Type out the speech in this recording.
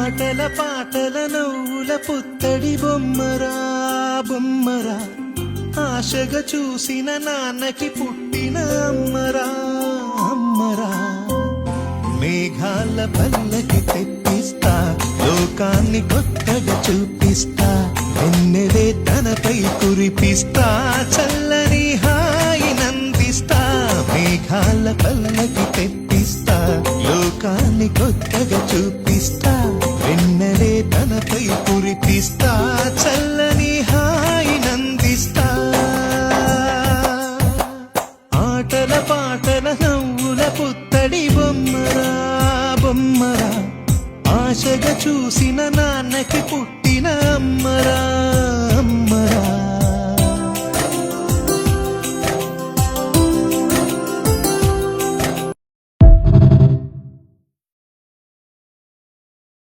ఆటల పాటల నవ్వుల పుత్తడి బొమ్మరా బొమ్మరా ఆశగా చూసిన నాన్నకి పుట్టిన అమ్మరా అమ్మరా మేఘాల పల్లకి తెప్పిస్తా లోకాన్ని కొత్తగా చూపిస్తా వెన్నెలే తనపై కురిపిస్తా చల్లని హాయి నందిస్తా మేఘాల పల్లకి తెప్పిస్తా లోకాన్ని కొత్తగా చూపిస్తా వెన్నెలే తనపై కురిపిస్తా చల్లని హాయి నందిస్తా ఆటల పాటల నవ్వుల పుత్తడి బొమ్మరా బొమ్మరా ఆశగా చూసిన నాన్నకి పుట్టిన అమ్మరా